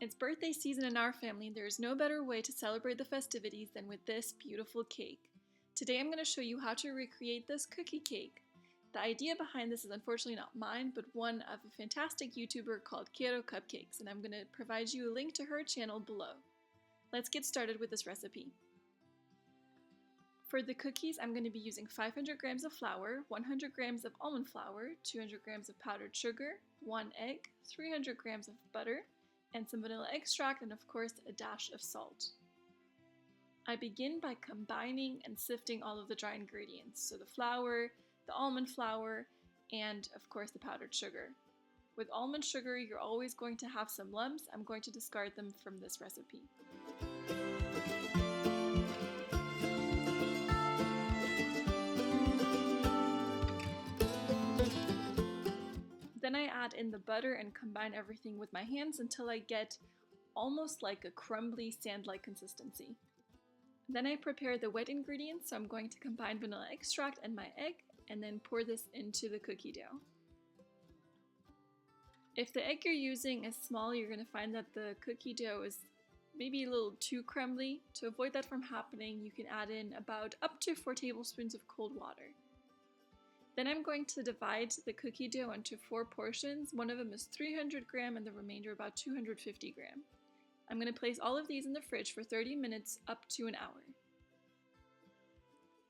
It's birthday season in our family, and there is no better way to celebrate the festivities than with this beautiful cake. Today I'm going to show you how to recreate this cookie cake. The idea behind this is unfortunately not mine, but one of a fantastic YouTuber called Quiero Cupcakes, and I'm going to provide you a link to her channel below. Let's get started with this recipe. For the cookies, I'm going to be using 500 grams of flour, 100 grams of almond flour, 200 grams of powdered sugar, 1 egg, 300 grams of butter, and some vanilla extract, and of course a dash of salt. I begin by combining and sifting all of the dry ingredients, so the flour, the almond flour, and of course the powdered sugar. With almond sugar, you're always going to have some lumps. I'm going to discard them from this recipe. Then I add in the butter and combine everything with my hands until I get almost like a crumbly sand-like consistency. Then I prepare the wet ingredients, so I'm going to combine vanilla extract and my egg, and then pour this into the cookie dough. If the egg you're using is small, you're going to find that the cookie dough is maybe a little too crumbly. To avoid that from happening, you can add in about up to 4 tablespoons of cold water. Then I'm going to divide the cookie dough into 4 portions. One of them is 300 grams and the remainder about 250 grams. I'm going to place all of these in the fridge for 30 minutes up to an hour.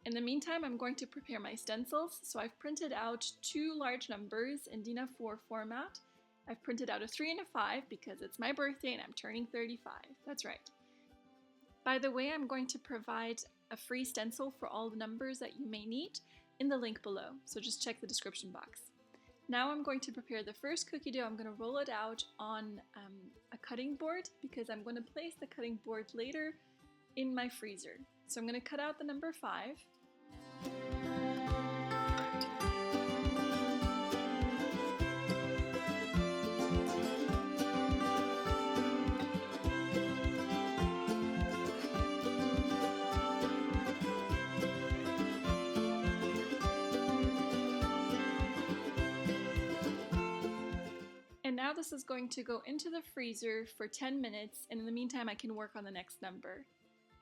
In the meantime, I'm going to prepare my stencils. So I've printed out 2 large numbers in DIN A4 format. I've printed out a 3 and a 5 because it's my birthday and I'm turning 35. That's right. By the way, I'm going to provide a free stencil for all the numbers that you may need in the link below, so just check the description box. Now I'm going to prepare the first cookie dough. I'm going to roll it out on a cutting board because I'm going to place the cutting board later in my freezer. So I'm going to cut out the number 5. And now this is going to go into the freezer for 10 minutes, and in the meantime I can work on the next number.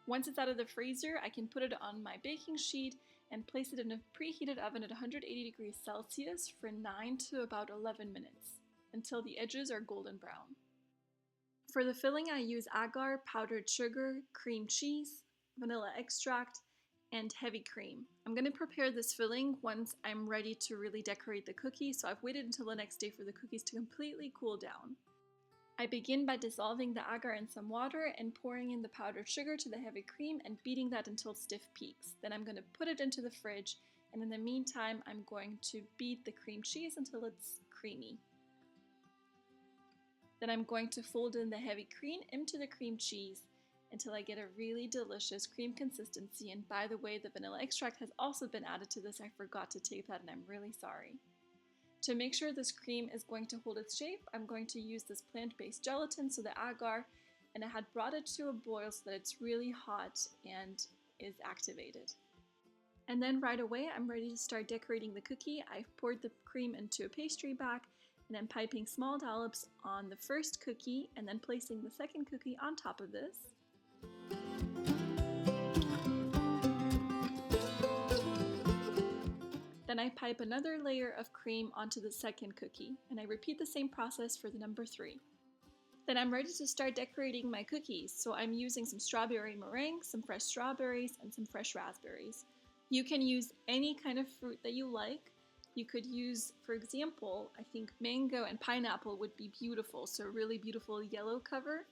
Once it's out of the freezer, I can put it on my baking sheet and place it in a preheated oven at 180 degrees Celsius for 9 to about 11 minutes, until the edges are golden brown. For the filling, I use agar, powdered sugar, cream cheese, vanilla extract, and heavy cream. I'm going to prepare this filling once I'm ready to really decorate the cookie, so I've waited until the next day for the cookies to completely cool down. I begin by dissolving the agar in some water and pouring in the powdered sugar to the heavy cream and beating that until stiff peaks. Then I'm going to put it into the fridge, and in the meantime I'm going to beat the cream cheese until it's creamy. Then I'm going to fold in the heavy cream into the cream cheese until I get a really delicious cream consistency. And by the way, the vanilla extract has also been added to this. I forgot to tape that and I'm really sorry. To make sure this cream is going to hold its shape, I'm going to use this plant-based gelatin, so the agar, and I had brought it to a boil so that it's really hot and is activated. And then right away I'm ready to start decorating the cookie. I've poured the cream into a pastry bag and I'm piping small dollops on the first cookie and then placing the second cookie on top of this. Then I pipe another layer of cream onto the second cookie, and I repeat the same process for the number 3. Then I'm ready to start decorating my cookies, so I'm using some strawberry meringue, some fresh strawberries, and some fresh raspberries. You can use any kind of fruit that you like. You could use, for example, I think mango and pineapple would be beautiful, so a really beautiful yellow cover.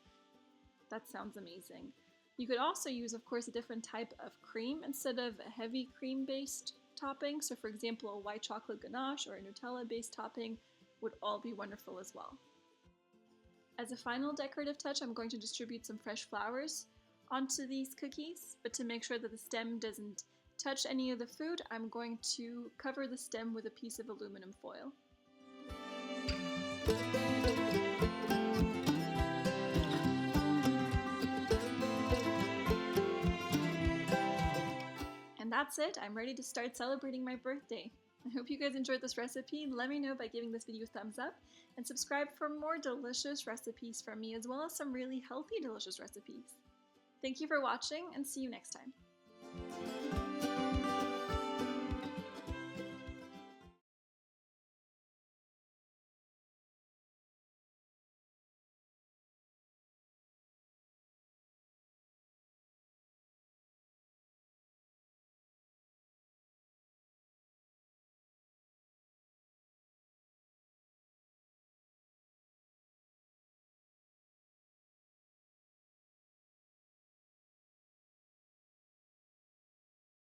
That sounds amazing. You could also use, of course, a different type of cream instead of a heavy cream-based topping. So for example, a white chocolate ganache or a Nutella-based topping would all be wonderful as well. As a final decorative touch, I'm going to distribute some fresh flowers onto these cookies, but to make sure that the stem doesn't touch any of the food, I'm going to cover the stem with a piece of aluminum foil. And that's it, I'm ready to start celebrating my birthday. I hope you guys enjoyed this recipe. Let me know by giving this video a thumbs up and subscribe for more delicious recipes from me, as well as some really healthy, delicious recipes. Thank you for watching and see you next time.